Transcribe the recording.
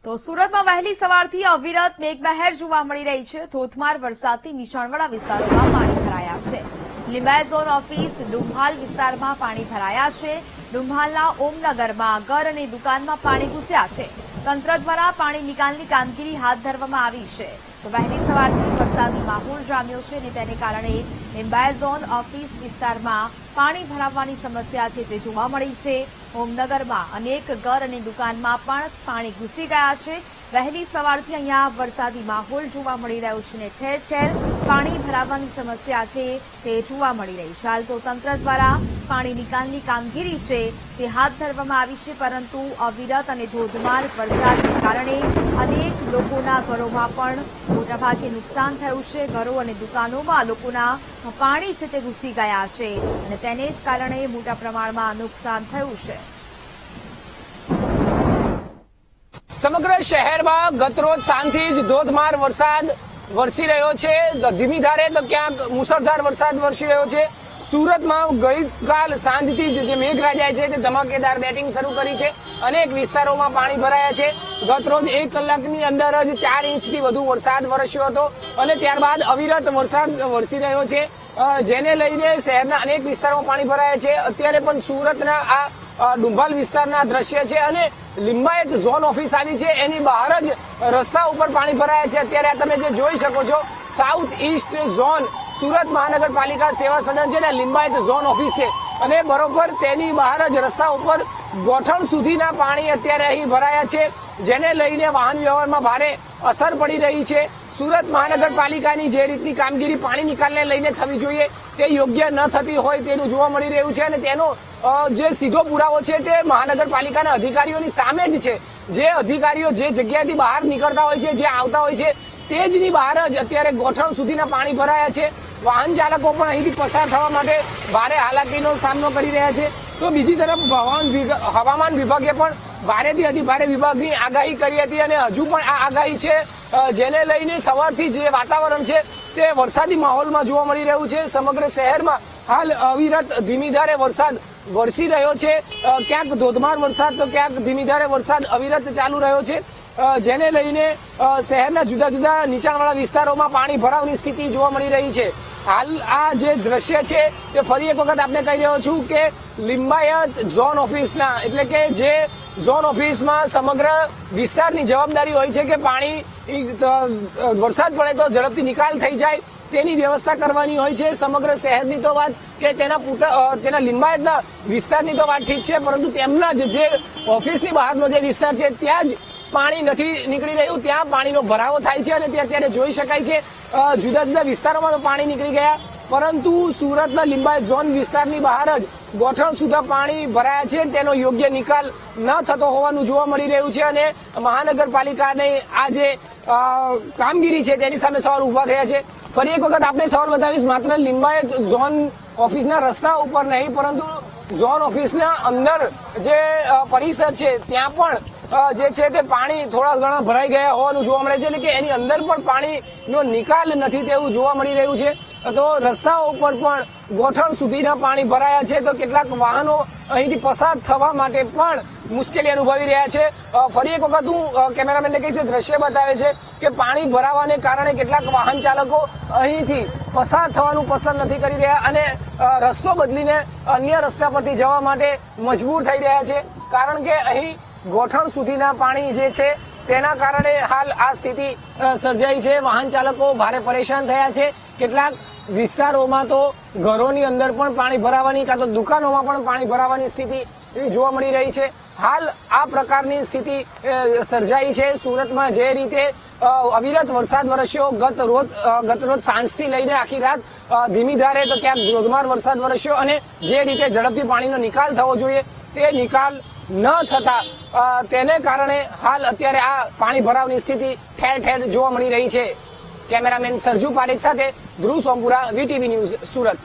તો સુરતમાં વહેલી સવારથી અવિરત મેઘમહેર જોવા મળી રહી છે। ધોધમાર વરસાદથી નીચાણવાળા વિસ્તારોમાં પાણી ભરાયા છે। લિંબાયત ઝોન ઓફિસ ડુંભાલ વિસ્તારમાં પાણી ભરાયા છે। ડુંભાલના ઓમનગરમાં ઘર અને દુકાનમાં પાણી ઘૂસ્યા છે। તંત્ર દ્વારા પાણી નિકાલની કામગીરી હાથ ધરવામાં આવી છે। તો વહેલી સવારથી વરસાદી માહોલ જામ્યો છે અને તેને કારણે લિંબાયત ઝોન ઓફિસ વિસ્તારમાં પાણી ભરાવાની સમસ્યા છે તે જોવા મળી છે। ઓમનગરમાં અનેક ઘર અને દુકાનમાં પણ પાણી ઘૂસી ગયા છે। વહેલી સવારથી અહીંયા વરસાદી માહોલ જોવા મળી રહ્યો છે અને ઠેર ઠેર પાણી ભરાવાની સમસ્યા છે તે જોવા મળી રહી છે। હાલ તો તંત્ર દ્વારા પાણી નિકાલની કામગીરી છે તે હાથ ધરવામાં આવી છે, પરંતુ અવિરત અને ધોધમાર વરસાદને કારણે અનેક લોકોના ઘરોમાં પણ મોટાભાગે નુકસાન થયું છે। ઘરો અને દુકાનોમાં લોકોના પાણી છે તે ઘૂસી ગયા છે અને તેને જ કારણે મોટા પ્રમાણમાં નુકસાન થયું છે। સમગ્ર શહેરમાં ગતરોજ સાંજથી જ ધોધમાર વરસાદ વરસી રહ્યો છે। ધીમી ધારે તો ક્યાંક મુસળધાર વરસાદ વરસી રહ્યો છે। સુરતમાં ગઈકાલ સાંજથી જે મેઘરાજાએ છે તે ધમાકેદાર બેટિંગ શરૂ કરી છે। અનેક વિસ્તારોમાં પાણી ભરાયા છે। ગતરોજ 1 કલાકની અંદર જ 4 ઇંચથી વધુ વરસાદ વરસ્યો હતો અને ત્યારબાદ અવિરત વરસાદ વરસી રહ્યો છે, જેને લઈને શહેરના અનેક વિસ્તારોમાં પાણી ભરાયા છે। અત્યારે પણ સુરતના આ ડુંભાલ વિસ્તારના દ્રશ્ય છે અને લિંબાયત ઝોન ઓફિસ આવી છે એની બહાર જ રસ્તા ઉપર પાણી ભરાયા છે। અત્યારે આ તમે જે જોઈ શકો છો, સાઉથ ઈસ્ટ ઝોન સુરત મહાનગરપાલિકા સેવા સદન છે ને લિંબાયત ઝોન ઓફિસ છે અને બરોબર તેની બહાર જ રસ્તા ઉપર ગોઠણ સુધીના પાણી અત્યારે અહીં ભરાયા છે, જેને લઈને વાહન વ્યવહારમાં ભારે અસર પડી રહી છે। સુરત મહાનગરપાલિકાની જે રીતની કામગીરી પાણી નિકાલને લઈને થવી જોઈએ તે યોગ્ય ન થતી હોય તેનું જોવા મળી રહ્યું છે અને તેનો જે સીધો પુરાવો છે તે મહાનગરપાલિકાના અધિકારીઓની સામે જ છે। જે અધિકારીઓ જે જગ્યાથી બહાર નીકળતા હોય છે, જે આવતા હોય છે, તેજની બહાર જ અત્યારે ગોઠણ સુધીના પાણી ભરાયા છે। વાહન ચાલકો પણ અહીંથી પસાર થવા માટે ભારે હાલાકીનો સામનો કરી રહ્યા છે। તો બીજી તરફ હવામાન વિભાગે પણ ભારેથી અતિભારે વિભાગની આગાહી કરી હતી અને હજુ પણ આ આગાહી છે, જેને લઈને સવારથી જે વાતાવરણ છે તે વરસાદી માહોલમાં જોવા મળી રહ્યું છે। સમગ્ર શહેરમાં હાલ અવિરત ધીમી ધારે વરસાદ વરસી રહ્યો છે। ક્યાંક ધોધમાર વરસાદ તો ક્યાંક ધીમી ધારે વરસાદ અવિરત ચાલુ રહ્યો છે, જેને લઈને શહેરના જુદા જુદા નીચાણવાળા વિસ્તારોમાં પાણી ભરાવની સ્થિતિ જોવા મળી રહી છે। હાલ આ જે દ્રશ્ય છે તે ફરી એક વખત આપણે કહી રહ્યો છું કે લિંબાયત ઝોન ઓફિસના, એટલે કે જે ઝોન ઓફિસમાં સમગ્ર વિસ્તારની જવાબદારી હોય છે કે પાણી વરસાદ પડે તો ઝડપથી નિકાલ થઈ જાય તેની વ્યવસ્થા કરવાની હોય છે। સમગ્ર શહેરની તો વાત કે તેના લિંબાયતના વિસ્તારની તો વાત ઠીક છે, પરંતુ તેમના જે ઓફિસની બહારનો જે વિસ્તાર છે ત્યાં જ પાણી નથી નીકળી રહ્યું, ત્યાં પાણીનો ભરાવો થાય છે અને તે અત્યારે જોઈ શકાય છે। જુદા જુદા વિસ્તારોમાં તો પાણી નીકળી ગયા, પરંતુ સુરતના લિંબાયત ઝોન વિસ્તારની બહાર જ ગોઠણ સુધી પાણી ભરાયા છે, તેનો યોગ્ય નિકાલ ન થતો હોવાનું જોવા મળી રહ્યું છે અને મહાનગરપાલિકાની આ જે કામગીરી છે તેની સામે સવાલ ઉભા થયા છે। ફરી એક વખત આપણે સવાલ બતાવીશ, માત્ર લિંબાયત ઝોન ઓફિસના રસ્તા ઉપર નહીં, પરંતુ ઝોન ઓફિસના અંદર જે પરિસર છે ત્યાં પણ જે છે તે પાણી થોડા ઘણા ભરાઈ ગયા હોવાનું જોવા મળે છે, એટલે કે એની અંદર પણ પાણીનો નિકાલ નથી તેવું જોવા મળી રહ્યું છે। તો રસ્તાઓ ઉપર પણ ગોઠણ સુધીના પાણી ભરાયા છે, તો કેટલાક વાહનો અહીંથી પસાર થવા માટે પણ મુશ્કેલી અનુભવી રહ્યા છે। ફરી એક વખત હું કેમેરામેનને કહીશ, દ્રશ્ય બતાવે છે કે પાણી ભરાવાને કારણે કેટલાક વાહન ચાલકો અહીંથી પસાર થવાનું પસંદ નથી કરી રહ્યા અને રસ્તો બદલીને અન્ય રસ્તા પરથી જવા માટે મજબૂર થઈ રહ્યા છે, કારણ કે અહીં ગોઠણ સુધીના પાણી જે છે તેના કારણે હાલ આ સ્થિતિ સર્જાઈ છે। વાહન ચાલકો ભારે પરેશાન થયા છે। કેટલાક વિસ્તારોમાં તો ઘરોની અંદર પણ પાણી ભરાવાની કાં તો દુકાનોમાં પણ પાણી ભરાવાની સ્થિતિ જોવા મળી રહી છે। હાલ આ પ્રકારની સ્થિતિ સર્જાઈ છે। સુરતમાં જે રીતે અવિરત વરસાદ વરસ્યો ગતરોજ સાંજથી લઈને આખી રાત ધીમી ધારે તો ક્યાંક ધોધમાર વરસાદ વરસ્યો અને જે રીતે ઝડપથી પાણીનો નિકાલ થવો જોઈએ તે નિકાલ ન થતા તેને કારણે હાલ અત્યારે આ પાણી ભરાવની સ્થિતિ ઠેર ઠેર જોવા મળી રહી છે। કેમેરામેન સરજુ પારેખ સાથે ધ્રુવ સોમપુરા, વીટીવી ન્યૂઝ, સુરત।